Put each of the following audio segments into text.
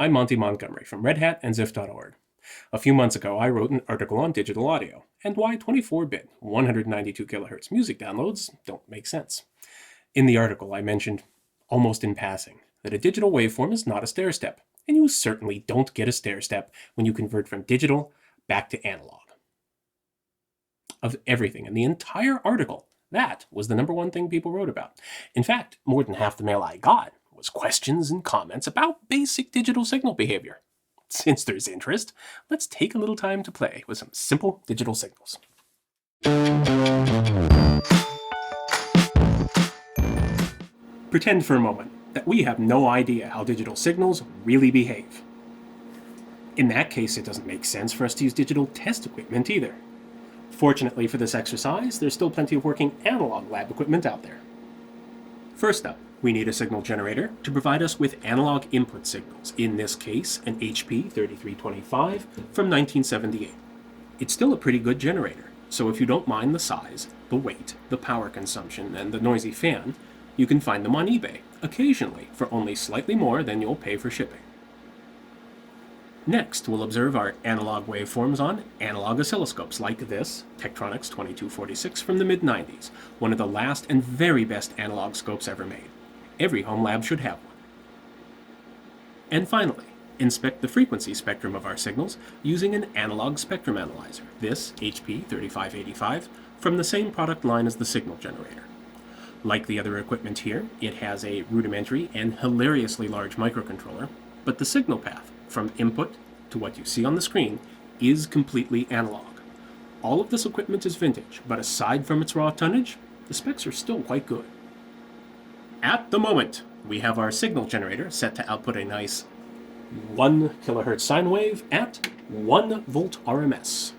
I'm Monty Montgomery from Red Hat and Ziff.org. A few months ago, I wrote an article on digital audio and why 24-bit 192 kHz music downloads don't make sense. In the article, I mentioned, almost in passing, that a digital waveform is not a stair-step, and you certainly don't get a stair-step when you convert from digital back to analog. Of everything in the entire article, that was the number one thing people wrote about. In fact, more than half the mail I got was questions and comments about basic digital signal behavior. Since there's interest, let's take a little time to play with some simple digital signals. Pretend for a moment that we have no idea how digital signals really behave. In that case, it doesn't make sense for us to use digital test equipment either. Fortunately for this exercise, there's still plenty of working analog lab equipment out there. First up, we need a signal generator to provide us with analog input signals, in this case, an HP 3325 from 1978. It's still a pretty good generator, so if you don't mind the size, the weight, the power consumption, and the noisy fan, you can find them on eBay, occasionally for only slightly more than you'll pay for shipping. Next, we'll observe our analog waveforms on analog oscilloscopes like this, Tektronix 2246 from the mid-90s, one of the last and very best analog scopes ever made. Every home lab should have one. And finally, inspect the frequency spectrum of our signals using an analog spectrum analyzer, this HP 3585 from the same product line as the signal generator. Like the other equipment here, it has a rudimentary and hilariously large microcontroller, but the signal path from input to what you see on the screen is completely analog. All of this equipment is vintage, but aside from its raw tonnage, the specs are still quite good. At the moment, we have our signal generator set to output a nice 1 kHz sine wave at 1 volt RMS.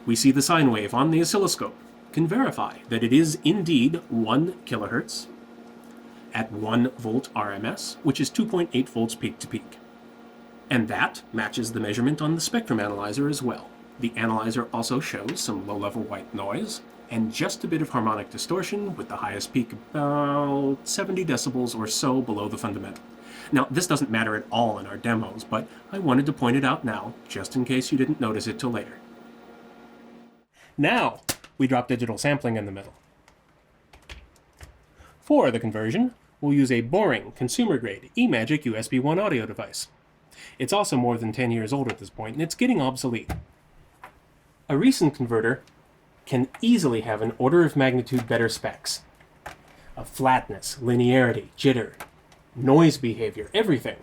We see the sine wave on the oscilloscope, can verify that it is indeed 1 kHz at 1 volt RMS, which is 2.8 volts peak to peak. And that matches the measurement on the spectrum analyzer as well. The analyzer also shows some low-level white noise and just a bit of harmonic distortion, with the highest peak about 70 decibels or so below the fundamental. Now, this doesn't matter at all in our demos, but I wanted to point it out now, just in case you didn't notice it till later. Now, we drop digital sampling in the middle. For the conversion, we'll use a boring, consumer-grade eMagic USB 1 audio device. It's also more than 10 years old at this point, and it's getting obsolete. A recent converter can easily have an order of magnitude better specs. Of flatness, linearity, jitter, noise behavior, everything.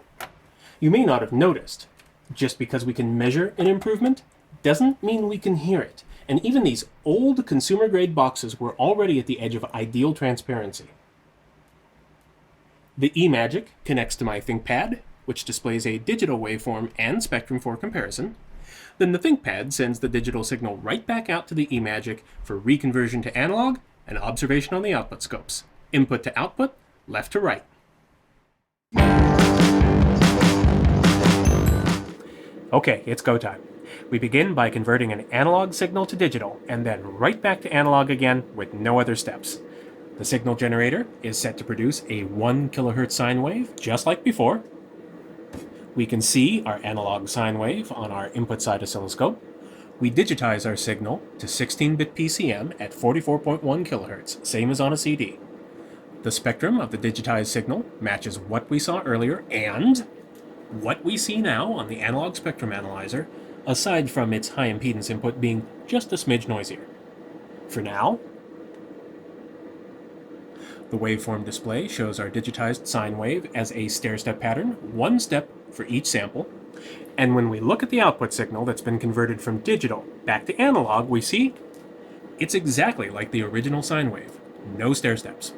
You may not have noticed. Just because we can measure an improvement doesn't mean we can hear it. And even these old consumer-grade boxes were already at the edge of ideal transparency. The eMagic connects to my ThinkPad, which displays a digital waveform and spectrum for comparison. Then the ThinkPad sends the digital signal right back out to the eMagic for reconversion to analog and observation on the output scopes. Input to output, left to right. Okay, it's go time. We begin by converting an analog signal to digital, and then right back to analog again with no other steps. The signal generator is set to produce a 1 kHz sine wave, just like before. We can see our analog sine wave on our input side oscilloscope. We digitize our signal to 16-bit PCM at 44.1 kHz, same as on a CD. The spectrum of the digitized signal matches what we saw earlier and what we see now on the analog spectrum analyzer, aside from its high impedance input being just a smidge noisier. For now, the waveform display shows our digitized sine wave as a stair-step pattern, one step for each sample. And when we look at the output signal that's been converted from digital back to analog, we see it's exactly like the original sine wave. No stair steps.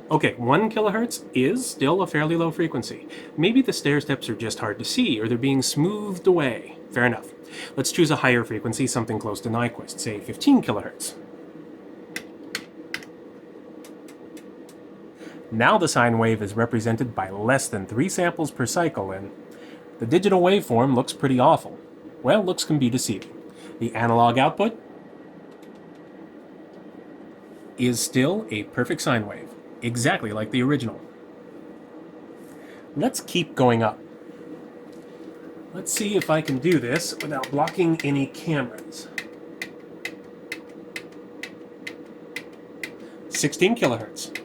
Okay, 1 kHz is still a fairly low frequency. Maybe the stair steps are just hard to see, or they're being smoothed away. Fair enough. Let's choose a higher frequency, something close to Nyquist, say 15 kHz. Now the sine wave is represented by less than 3 samples per cycle, and the digital waveform looks pretty awful. Well, looks can be deceiving. The analog output is still a perfect sine wave, exactly like the original. Let's keep going up. Let's see if I can do this without blocking any cameras. 16 kilohertz.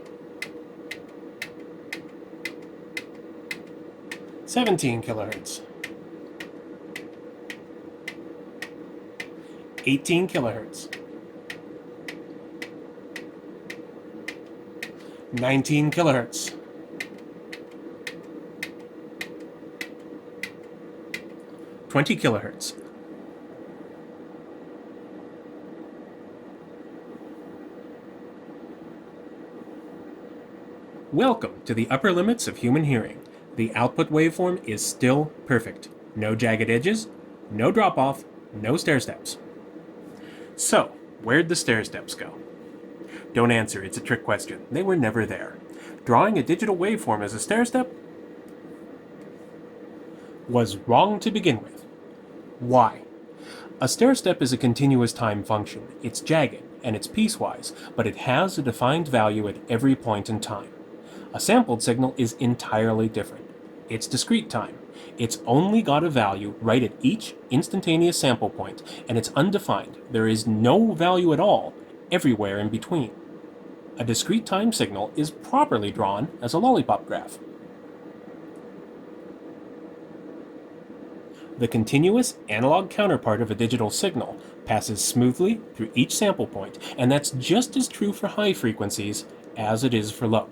17 kilohertz. 18 kilohertz. 19 kilohertz. 20 kilohertz. Welcome to the upper limits of human hearing. The output waveform is still perfect. No jagged edges, no drop-off, no stair steps. So, where'd the stair steps go? Don't answer, it's a trick question. They were never there. Drawing a digital waveform as a stair step was wrong to begin with. Why? A stair step is a continuous time function. It's jagged, and it's piecewise, but it has a defined value at every point in time. A sampled signal is entirely different. It's discrete time. It's only got a value right at each instantaneous sample point, and it's undefined. There is no value at all everywhere in between. A discrete time signal is properly drawn as a lollipop graph. The continuous analog counterpart of a digital signal passes smoothly through each sample point, and that's just as true for high frequencies as it is for low.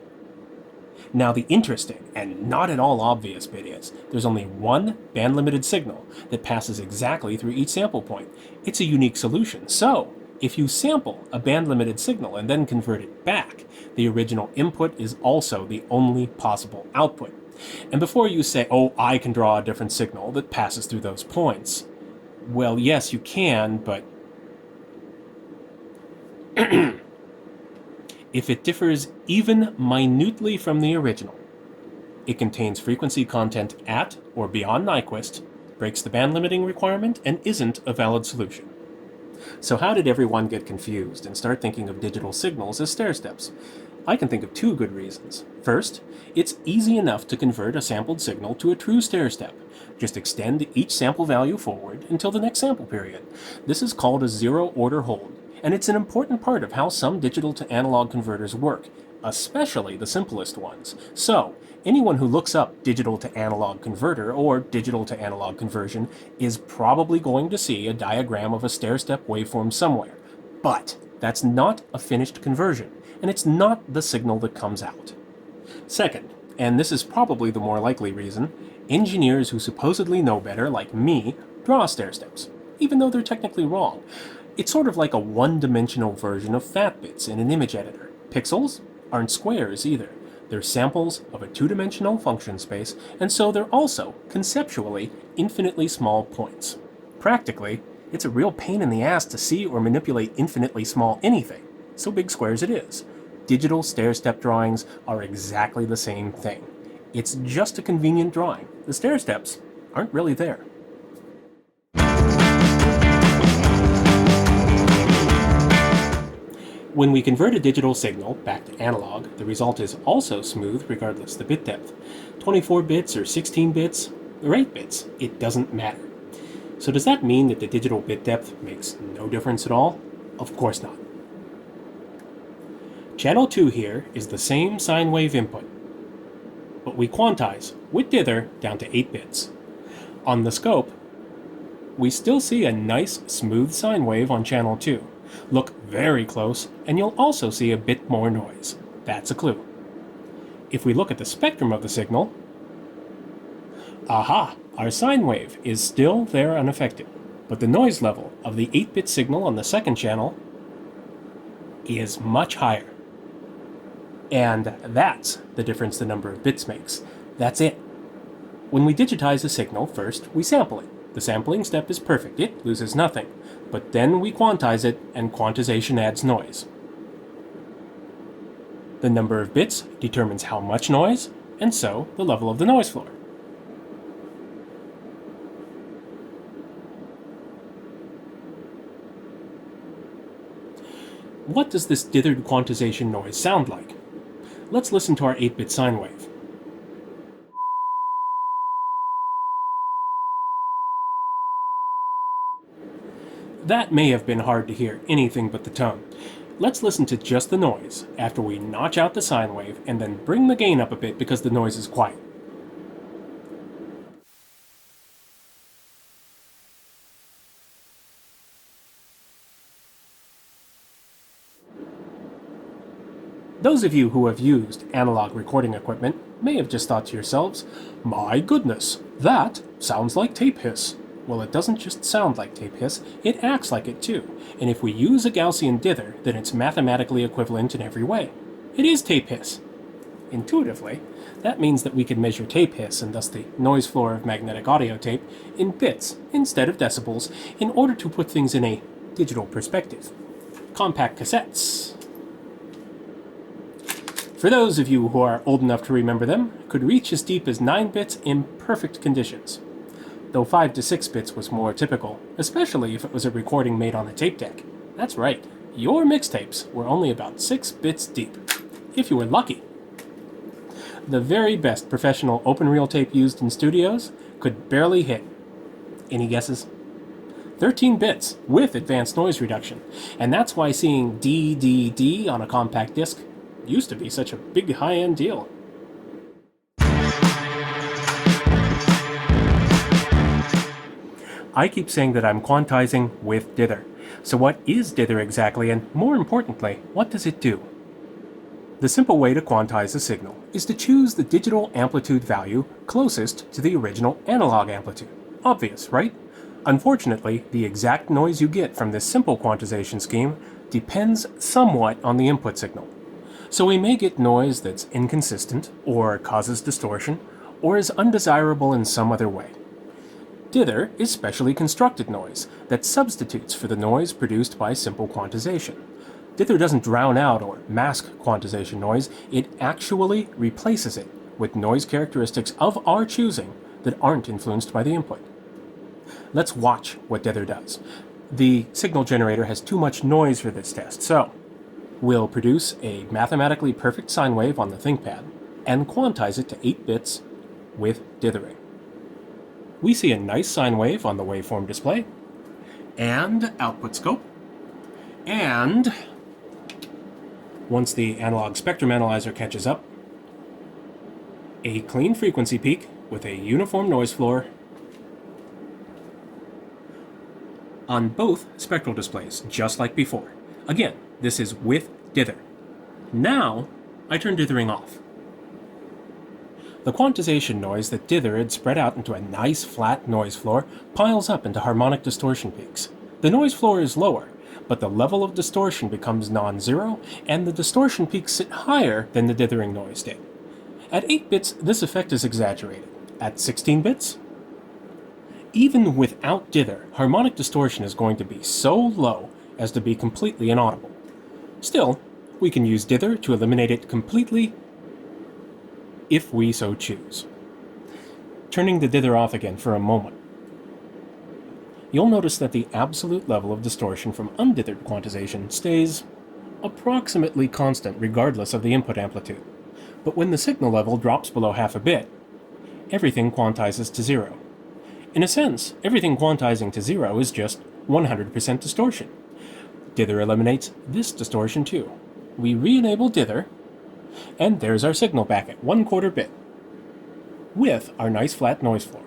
Now the interesting and not at all obvious bit is, there's only one band-limited signal that passes exactly through each sample point. It's a unique solution. So, if you sample a band-limited signal and then convert it back, the original input is also the only possible output. And before you say, oh, I can draw a different signal that passes through those points, well, yes, you can, but if it differs even minutely from the original, it contains frequency content at or beyond Nyquist, breaks the band limiting requirement, and isn't a valid solution. So how did everyone get confused and start thinking of digital signals as stair steps? I can think of two good reasons. First, it's easy enough to convert a sampled signal to a true stair step. Just extend each sample value forward until the next sample period. This is called a zero-order hold, and it's an important part of how some digital to analog converters work, especially the simplest ones. So, anyone who looks up digital to analog converter or digital to analog conversion is probably going to see a diagram of a stair-step waveform somewhere. But that's not a finished conversion, and it's not the signal that comes out. Second, and this is probably the more likely reason, engineers who supposedly know better, like me, draw stair steps, even though they're technically wrong. It's sort of like a one-dimensional version of fat bits in an image editor. Pixels aren't squares either. They're samples of a two-dimensional function space, and so they're also, conceptually, infinitely small points. Practically, it's a real pain in the ass to see or manipulate infinitely small anything, so big squares it is. Digital stair-step drawings are exactly the same thing. It's just a convenient drawing. The stair steps aren't really there. When we convert a digital signal back to analog, the result is also smooth regardless the bit depth. 24 bits or 16 bits or 8 bits, it doesn't matter. So does that mean that the digital bit depth makes no difference at all? Of course not. Channel 2 here is the same sine wave input, but we quantize with Dither down to 8 bits. On the scope, we still see a nice smooth sine wave on channel 2. Look very close, and you'll also see a bit more noise. That's a clue. If we look at the spectrum of the signal, aha, our sine wave is still there unaffected, but the noise level of the 8-bit signal on the second channel is much higher. And that's the difference the number of bits makes. That's it. When we digitize a signal, first we sample it. The sampling step is perfect, it loses nothing. But then we quantize it, and quantization adds noise. The number of bits determines how much noise, and so the level of the noise floor. What does this dithered quantization noise sound like? Let's listen to our 8-bit sine wave. That may have been hard to hear anything but the tone. Let's listen to just the noise after we notch out the sine wave and then bring the gain up a bit because the noise is quiet. Those of you who have used analog recording equipment may have just thought to yourselves, "My goodness, that sounds like tape hiss." Well, it doesn't just sound like tape hiss, it acts like it too, and if we use a Gaussian dither, then it's mathematically equivalent in every way. It is tape hiss. Intuitively, that means that we can measure tape hiss, and thus the noise floor of magnetic audio tape, in bits instead of decibels, in order to put things in a digital perspective. Compact cassettes, for those of you who are old enough to remember them, could reach as deep as 9 bits in perfect conditions, though 5 to 6 bits was more typical, especially if it was a recording made on a tape deck. That's right, your mixtapes were only about 6 bits deep, if you were lucky. The very best professional open-reel tape used in studios could barely hit. Any guesses? 13 bits with advanced noise reduction, and that's why seeing DDD on a compact disc used to be such a big high-end deal. I keep saying that I'm quantizing with Dither. So what is Dither exactly, and more importantly, what does it do? The simple way to quantize a signal is to choose the digital amplitude value closest to the original analog amplitude. Obvious, right? Unfortunately, the exact noise you get from this simple quantization scheme depends somewhat on the input signal. So we may get noise that's inconsistent, or causes distortion, or is undesirable in some other way. Dither is specially constructed noise that substitutes for the noise produced by simple quantization. Dither doesn't drown out or mask quantization noise, it actually replaces it with noise characteristics of our choosing that aren't influenced by the input. Let's watch what Dither does. The signal generator has too much noise for this test, so we'll produce a mathematically perfect sine wave on the ThinkPad and quantize it to 8 bits with dithering. We see a nice sine wave on the waveform display, and output scope, and once the analog spectrum analyzer catches up, a clean frequency peak with a uniform noise floor on both spectral displays, just like before. Again, this is with dither. Now, I turn dithering off. The quantization noise that Dither had spread out into a nice flat noise floor piles up into harmonic distortion peaks. The noise floor is lower, but the level of distortion becomes non-zero, and the distortion peaks sit higher than the dithering noise did. At 8 bits, this effect is exaggerated. At 16 bits, even without dither, harmonic distortion is going to be so low as to be completely inaudible. Still, we can use dither to eliminate it completely if we so choose. Turning the dither off again for a moment, you'll notice that the absolute level of distortion from undithered quantization stays approximately constant regardless of the input amplitude. But when the signal level drops below half a bit, everything quantizes to zero. In a sense, everything quantizing to zero is just 100% distortion. Dither eliminates this distortion too. We re-enable dither, and there's our signal back at 1/4 bit, with our nice flat noise floor.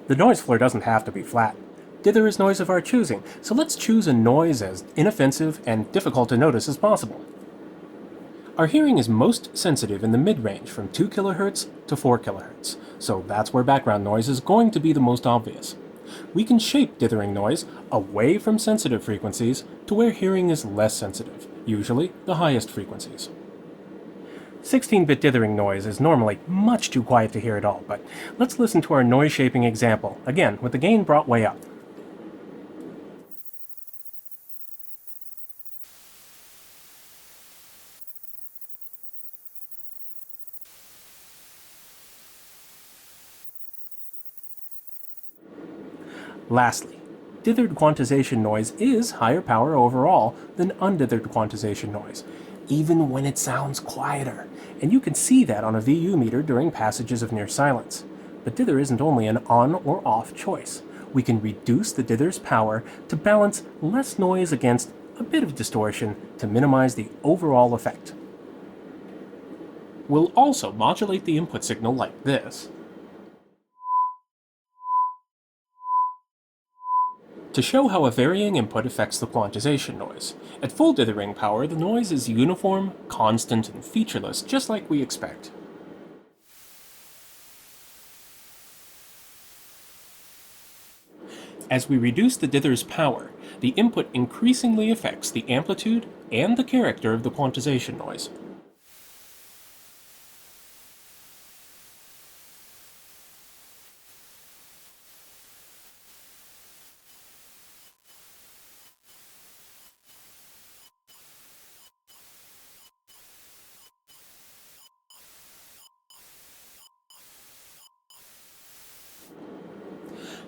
The noise floor doesn't have to be flat. Dither is noise of our choosing, so let's choose a noise as inoffensive and difficult to notice as possible. Our hearing is most sensitive in the mid-range from 2 kHz to 4 kHz, so that's where background noise is going to be the most obvious. We can shape dithering noise away from sensitive frequencies to where hearing is less sensitive, usually the highest frequencies. 16-bit dithering noise is normally much too quiet to hear at all, but let's listen to our noise shaping example, again with the gain brought way up. Lastly, dithered quantization noise is higher power overall than undithered quantization noise, even when it sounds quieter, and you can see that on a VU meter during passages of near silence. But dither isn't only an on or off choice. we can reduce the dither's power to balance less noise against a bit of distortion to minimize the overall effect. We'll also modulate the input signal like this to show how a varying input affects the quantization noise. At full dithering power, the noise is uniform, constant, and featureless, just like we expect. As we reduce the dither's power, the input increasingly affects the amplitude and the character of the quantization noise.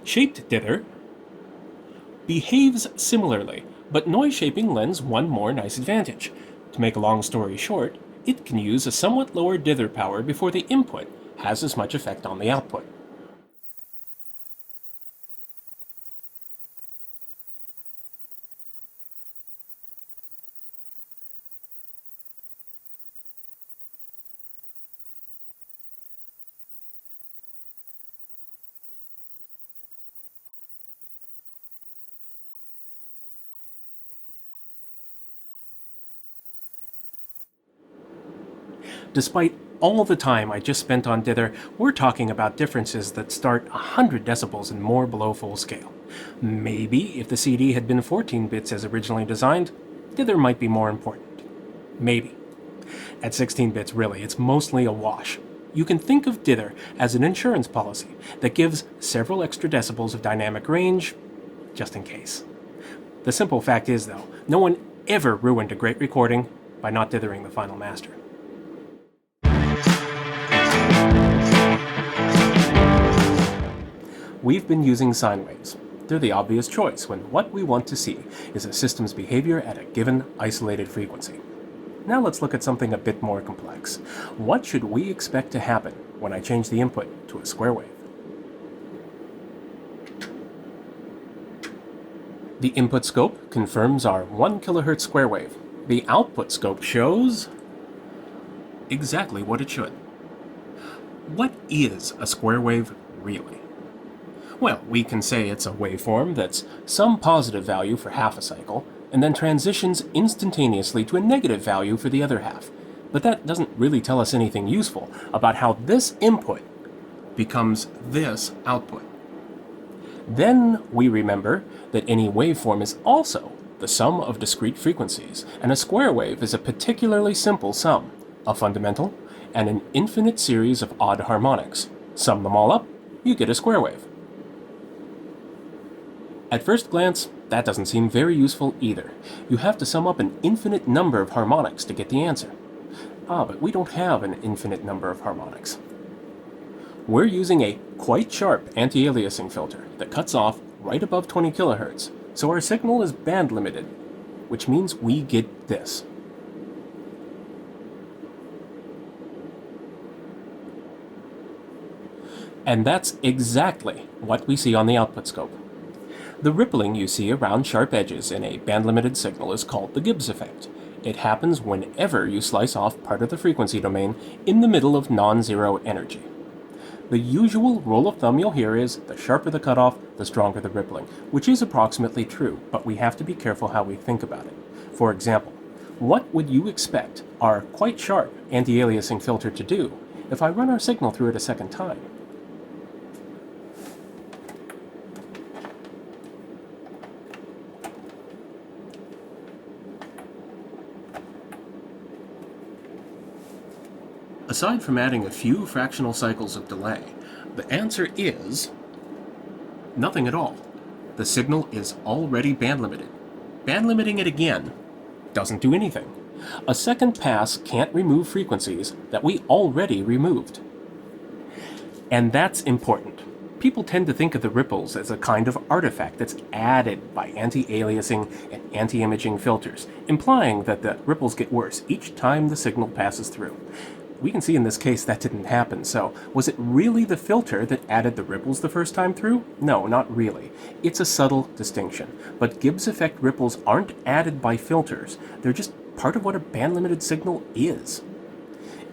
Shaped dither behaves similarly, but noise shaping lends one more nice advantage. To make a long story short, it can use a somewhat lower dither power before the input has as much effect on the output. Despite all the time I just spent on dither, we're talking about differences that start 100 decibels and more below full scale. Maybe if the CD had been 14 bits as originally designed, dither might be more important. Maybe. At 16 bits, really, it's mostly a wash. You can think of dither as an insurance policy that gives several extra decibels of dynamic range, just in case. The simple fact is, though, no one ever ruined a great recording by not dithering the final master. We've been using sine waves. They're the obvious choice when what we want to see is a system's behavior at a given isolated frequency. Now let's look at something a bit more complex. What should we expect to happen when I change the input to a square wave? The input scope confirms our 1 kHz square wave. The output scope shows exactly what it should. What is a square wave really? Well, we can say it's a waveform that's some positive value for half a cycle, and then transitions instantaneously to a negative value for the other half. But that doesn't really tell us anything useful about how this input becomes this output. Then we remember that any waveform is also the sum of discrete frequencies, and a square wave is a particularly simple sum, a fundamental, and an infinite series of odd harmonics. Sum them all up, you get a square wave. At first glance, that doesn't seem very useful either. You have to sum up an infinite number of harmonics to get the answer. But we don't have an infinite number of harmonics. We're using a quite sharp anti-aliasing filter that cuts off right above 20 kHz, so our signal is band limited, which means we get this. And that's exactly what we see on the output scope. The rippling you see around sharp edges in a band-limited signal is called the Gibbs Effect. It happens whenever you slice off part of the frequency domain in the middle of non-zero energy. The usual rule of thumb you'll hear is the sharper the cutoff, the stronger the rippling, which is approximately true, but we have to be careful how we think about it. For example, what would you expect our quite sharp anti-aliasing filter to do if I run our signal through it a second time? Aside from adding a few fractional cycles of delay, the answer is nothing at all. The signal is already band limited. Band limiting it again doesn't do anything. A second pass can't remove frequencies that we already removed. And that's important. People tend to think of the ripples as a kind of artifact that's added by anti-aliasing and anti-imaging filters, implying that the ripples get worse each time the signal passes through. we can see in this case that didn't happen, so was it really the filter that added the ripples the first time through? No, not really. It's a subtle distinction, but Gibbs effect ripples aren't added by filters, they're just part of what a band-limited signal is.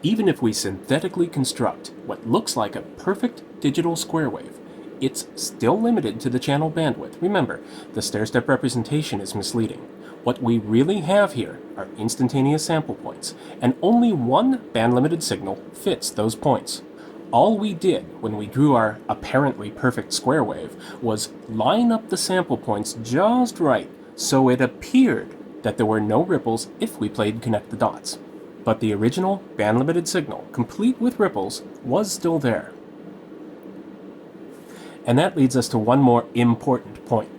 Even if we synthetically construct what looks like a perfect digital square wave, it's still limited to the channel bandwidth. Remember, the stair-step representation is misleading. What we really have here are instantaneous sample points, and only one band-limited signal fits those points. All we did when we drew our apparently perfect square wave was line up the sample points just right so it appeared that there were no ripples if we played connect the dots. But the original band-limited signal, complete with ripples, was still there. And that leads us to one more important point.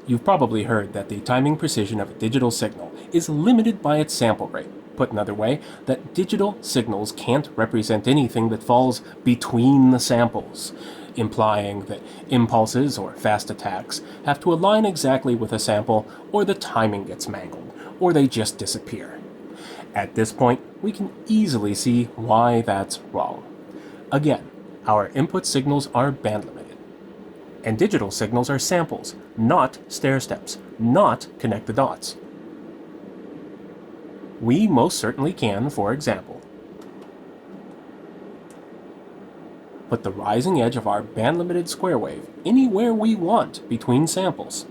You've probably heard that the timing precision of a digital signal is limited by its sample rate. Put another way, that digital signals can't represent anything that falls between the samples, implying that impulses or fast attacks have to align exactly with a sample, or the timing gets mangled, or they just disappear. At this point, we can easily see why that's wrong. Again, our input signals are band-limited. And digital signals are samples, not stair-steps, not connect the dots. We most certainly can, for example, put the rising edge of our band-limited square wave anywhere we want between samples.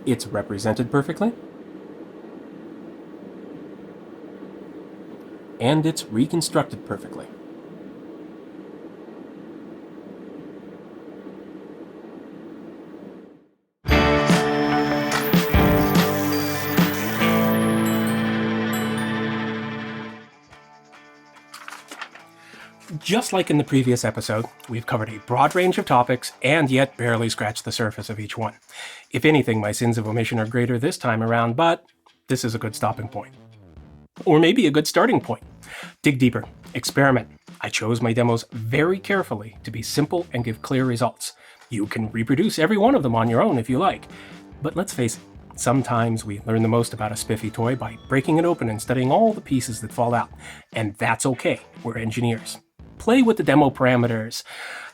It's represented perfectly, and it's reconstructed perfectly. Just like in the previous episode, we've covered a broad range of topics and yet barely scratched the surface of each one. If anything, my sins of omission are greater this time around, but this is a good stopping point. Or maybe a good starting point. Dig deeper. Experiment. I chose my demos very carefully to be simple and give clear results. You can reproduce every one of them on your own if you like. But let's face it, sometimes we learn the most about a spiffy toy by breaking it open and studying all the pieces that fall out. And that's okay. We're engineers. Play with the demo parameters,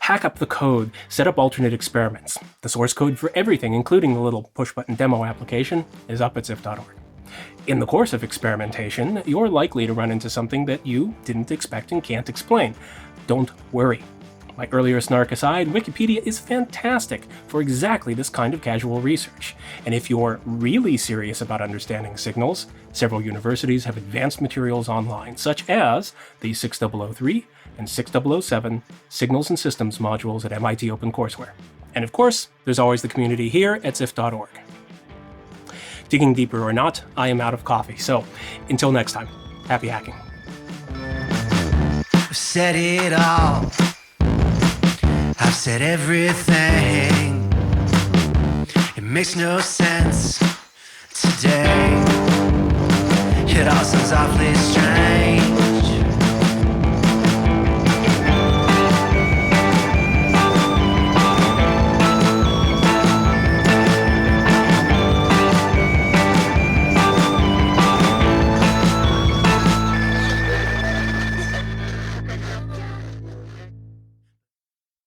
hack up the code, set up alternate experiments. The source code for everything, including the little push-button demo application, is up at zif.org. In the course of experimentation, you're likely to run into something that you didn't expect and can't explain. Don't worry. My earlier snark aside, Wikipedia is fantastic for exactly this kind of casual research. And if you're really serious about understanding signals, several universities have advanced materials online, such as the 6003 and 6007 Signals and Systems modules at MIT OpenCourseWare. And of course, there's always the community here at zif.org. Digging deeper or not, I am out of coffee. So until next time, happy hacking. I've said it all. I've said everything. It makes no sense today. It all sounds awfully strange.